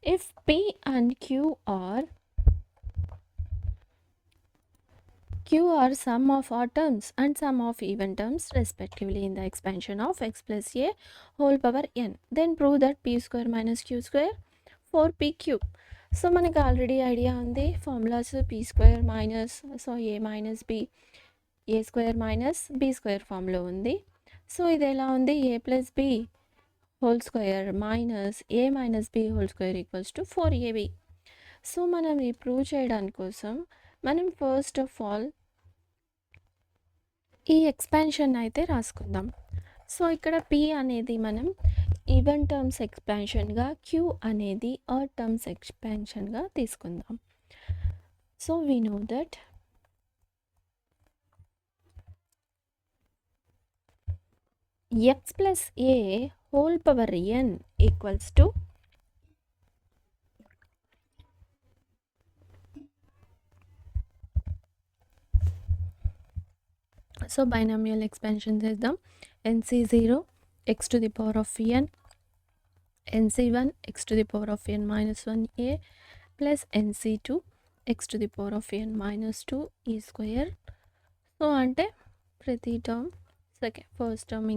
If P and Q are sum of odd terms and sum of even terms respectively in the expansion of x plus a whole power n, then prove that p square minus q square 4p cube. So మనకు already idea ఉంది formulas P square minus so A minus B, A square minus B square ఫామ్లో ఉంది. So ఇది ఎలా ఉంది, A plus B whole square minus A minus B whole square equals to 4ab. So మనం ఈ prove చేయడానికి కోసం మనం ఫస్ట్ ఆఫ్ ఆల్ ఈ ఎక్స్పాన్షన్ అయితే రాసుకుందాం. సో ఇక్కడ p అనేది మనం ఈవెన్ టర్మ్స్ ఎక్స్పాన్షన్గా, q అనేది ఆడ్ టర్మ్స్ ఎక్స్పాన్షన్గా తీసుకుందాం. So we know that x plus A whole power n equals to so binomial expansion చేద్దాం. nc0 x to the power of n, nc1 x to the power of n minus 1a plus nc2 x to the power of n minus 2e square. So అంటే ప్రతి term first term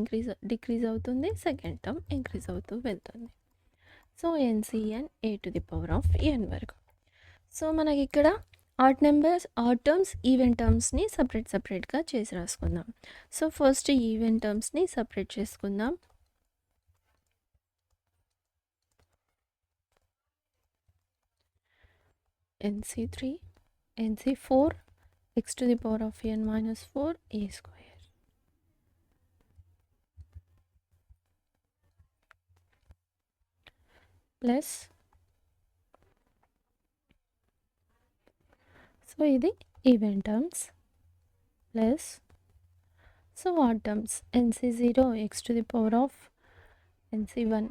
decrease అవుతుంది, second term increase అవుతూ వెళ్తుంది. So NCN A to the power of N వరకు. So మనకి ఇక్కడ add terms even టర్మ్స్ని సపరేట్గా చేసి రాసుకుందాం. సో ఫస్ట్ ఈవెన్ టర్మ్స్ని సపరేట్ చేసుకుందాం. nc3 nc4 x to the power of n minus 4 a square plus so ఇది even terms plus so odd terms nc0 x to the power of nc1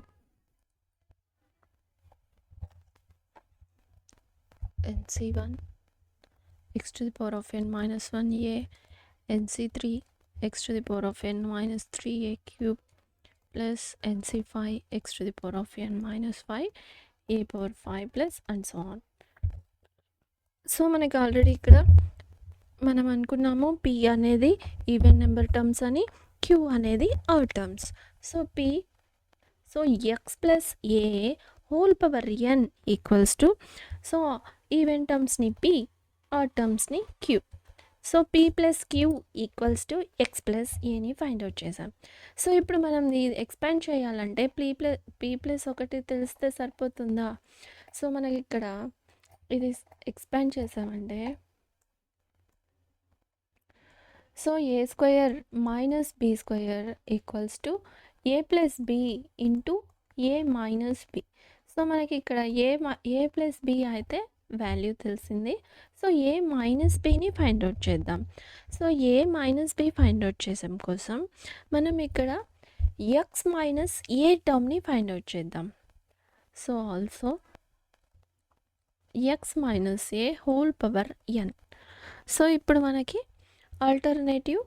nc1 x to the power of n minus 1a, nc3 x to the power of n minus 3a cube plus nc5 x to the power of n minus 5 a power 5 plus and so on. So మనకి already ఇక్కడ మనం అనుకున్నాము p అనేది even number terms అని, q అనేది odd terms. So p so x plus A whole power n equals to so even టర్మ్స్ని p, odd టర్మ్స్ని q. So p plus q equals to x plus ఏని find out చేసాం. So ఇప్పుడు మనం ఇది expand చేయాలంటే p plus ఒకటి తెలిస్తే సరిపోతుందా? సో మనకి ఇక్కడ ఇది ఎక్స్పాండ్ చేసామంటే so a square minus B square equals to A plus B into A minus B. So మనకి ఇక్కడ ఏ ప్లస్ బి అయితే వాల్యూ తెలిసింది. సో ఏ మైనస్ బిని ఫైండ్ అవుట్ చేద్దాం. సో ఏ మైనస్ బి ఫైండ్ అవుట్ చేసాం కోసం మనం ఇక్కడ ఎక్స్ మైనస్ ఏ టర్మ్ని ఫైండ్ అవుట్ చేద్దాం. సో ఆల్సో ఎక్స్ మైనస్ ఏ హోల్ పవర్ ఎన్. సో ఇప్పుడు మనకి ఆల్టర్నేటివ్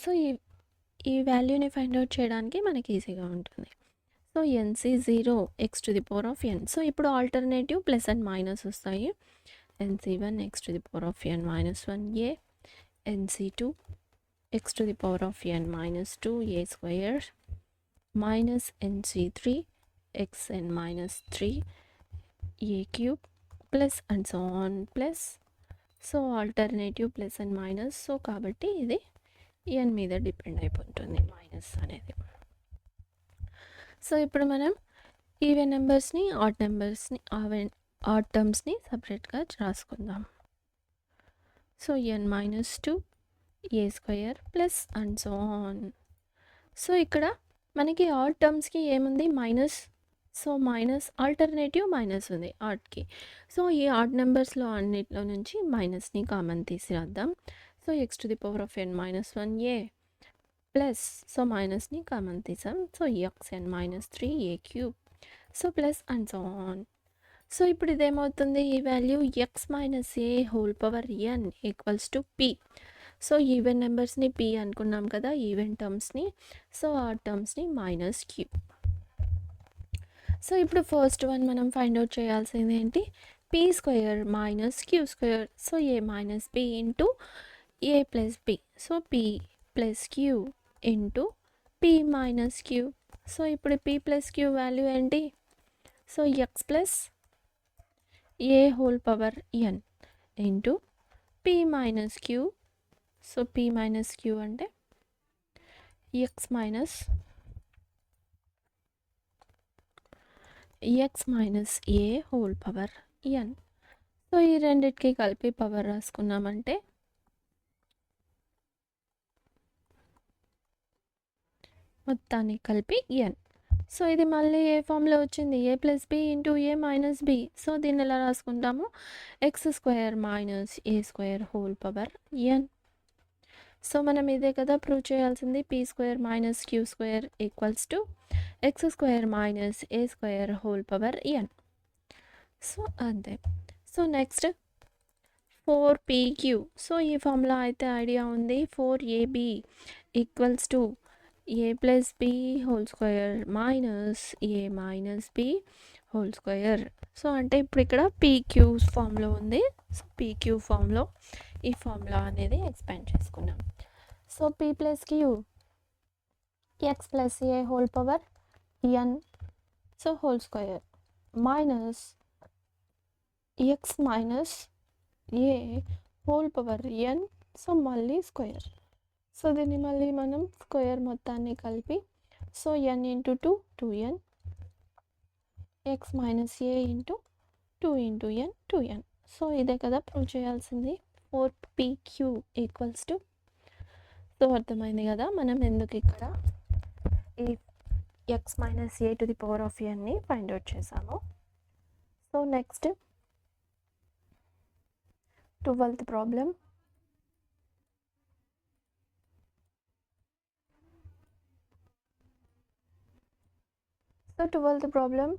సో ఈ వాల్యూని ఫైండ్ అవుట్ చేయడానికి మనకి ఈజీగా ఉంటుంది. So nc0 x to the power of n. So ఇప్పుడు ఆల్టర్నేటివ్ ప్లస్ అండ్ మైనస్ వస్తాయి. nc1 x to the power of n minus 1a, nc2 x to the power of n minus 2a square minus nc3 xn minus 3a cube plus and so on plus so alternative plus and minus. So కాబట్టి ఇది ఎన్ మీద depend అయిపోతుంది minus అనేది. So ఇప్పుడు మనం even నెంబర్స్ని odd టర్మ్స్ని సపరేట్గా రాసుకుందాం. So N minus 2 A square plus and so on. So ఇక్కడ మనకి ఆడ్ టర్మ్స్కి ఏముంది, minus. So minus alternative minus ఉంది ఆడ్కి. సో ఈ ఆడ్ నెంబర్స్లో అన్నిట్లో నుంచి మైనస్ని కామన్ తీసి రాద్దాం. So X to the power of N minus 1a plus so మైనస్ని కామన్ తీసాం. So X N minus 3a cube. So plus and so on. So ఇప్పుడు ఇదేమవుతుంది, ఈ value X minus A whole power N equals to p. So even నెంబర్స్ని p అనుకున్నాం కదా, even టర్మ్స్ని. So ఆ టర్మ్స్ని మైనస్ q. సో ఇప్పుడు ఫస్ట్ వన్ మనం ఫైండ్ అవుట్ చేయాల్సింది ఏంటి, P square minus Q square. So A minus B into A plus B. So P plus Q into P minus Q. So ఇప్పుడు P plus Q value ఏంటి, so X plus A whole power N into P minus Q. So P minus Q అంటే X minus ఏ whole power ఎన్. So ఈ రెండిటికి కలిపి power రాసుకున్నామంటే మొత్తాన్ని కలిపి ఎన్. So ఇది మళ్ళీ ఏ ఫామ్లో వచ్చింది, A plus B into A minus B. So దీన్ని ఎలా రాసుకుంటాము, X square minus A square whole power N. So మనం ఇదే కదా ప్రూవ్ చేయాల్సింది, P square minus Q square equals to X square minus A square whole power N. So అంతే. So next 4pq. So ఈ formula అయితే idea ఉంది, 4ab equals to A plus B whole square minus A minus B whole square. So అంటే ఇప్పుడు ఇక్కడ PQ ఫామ్లో ఉంది. So PQ ఫామ్లో ఈ ఫార్ములా అనేది ఎక్స్పాండ్ చేసుకున్నాం. So P plus Q X plus A whole power N, so whole square minus X minus A whole power N. So మళ్ళీ స్క్వేర్. సో దీన్ని మళ్ళీ మనం స్క్వేర్ మొత్తాన్ని కలిపి, so N into 2 2n, X minus A into 2 into N 2n. So ఇదే కదా prove చేయాల్సింది, 4pq equals to. So అర్థమైంది కదా మనం ఎందుకు ఇక్కడ ఈ X minus A to the power of ఎన్ని ఫైండ్ అవుట్ చేసాము. So next 12th problem. So 12th problem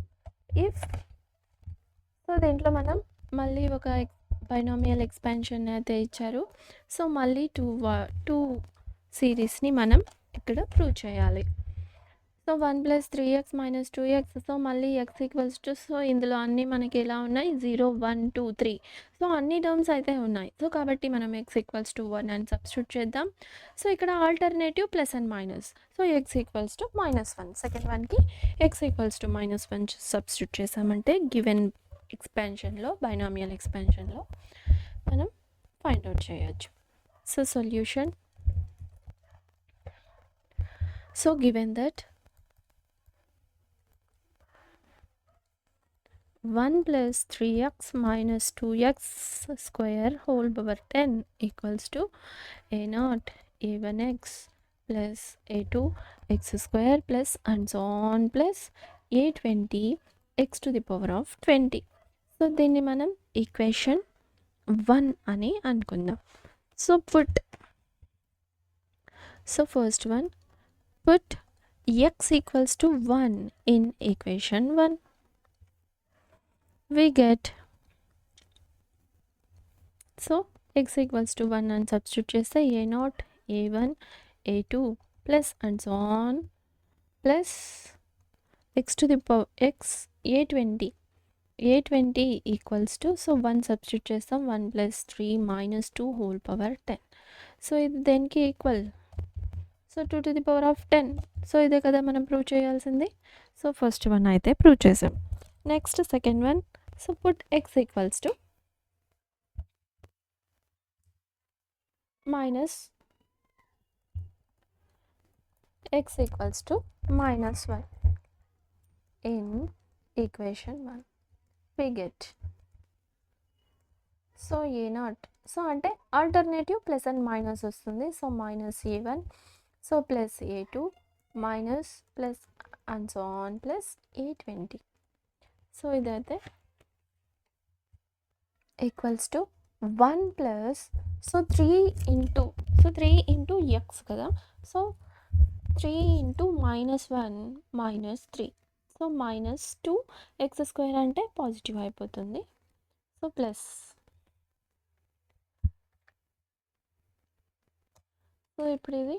if. So దీంట్లో మనం మళ్ళీ ఒక బైనామియల్ ఎక్స్పాన్షన్ అయితే ఇచ్చారు. సో మళ్ళీ టూ సిరీస్ని మనం ఇక్కడ ప్రూవ్ చేయాలి. So 1 + 3x - 2x. సో మళ్ళీ x ఈక్వల్స్ టు, సో ఇందులో అన్నీ మనకి ఎలా ఉన్నాయి, 0 1 2 3. సో అన్ని టర్మ్స్ అయితే ఉన్నాయి. సో కాబట్టి మనం x ఈక్వల్స్ టు 1 అని సబ్స్టిట్యూట్ చేద్దాం. సో ఇక్కడ alternative plus and minus. So x equals to -1. Second వన్కి x ఈక్వల్స్ టు -1 సబ్స్టిట్యూట్ చేసామంటే గివెన్ ఎక్స్పాన్షన్లో, బైనామియల్ ఎక్స్పాన్షన్లో మనం ఫైండ్ అవుట్ చేయొచ్చు. So solution. So given that 1 + 3x - 2x square whole power 10 equals to a0 a1x plus a2 x square plus and so on plus a20 x to the power of 20. So దీన్ని మనం equation 1 అని అనుకుందాం. So first one put x equals to 1 in equation 1. we get, so x equals to 1 and substitute చేస్తే a0 a1 a2 plus and so on plus x to the power x a20 equals to, so 1 substitute చేస్తాం, 1 + 3 - 2 whole power 10. So ఇది దేనికి equal, so 2 to the power of 10. So ఇదే కదా మనం prove చేయాల్సింది. So first one అయితే prove చేసాం. Next second one. So put x equals to -1 in equation 1. we get, so a0, so అంటే ఆల్టర్నేటివ్ ప్లస్ అండ్ మైనస్ వస్తుంది. So -a1, so plus a2 minus plus and so on plus a20. So ఇదైతే equals to 1 plus, so 3 into X కదా. So 3 into -1 -3. So -2 X square అంటే positive అయిపోతుంది. So plus, so ఇప్పుడు ఇది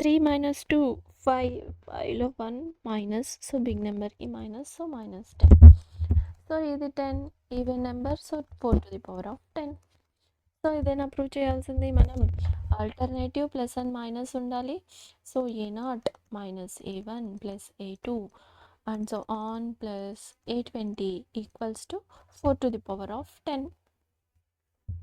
3 - 2 5లో 1 minus, so big నెంబర్కి minus, so -10. So ఇది 10 even number, so 4^10. So ఇదేనా prove చేయాల్సింది మనం. ఆల్టర్నేటివ్ ప్లస్ అండ్ మైనస్ ఉండాలి. So a0 minus a1 plus a2 and so on plus a20 equals to 4^10.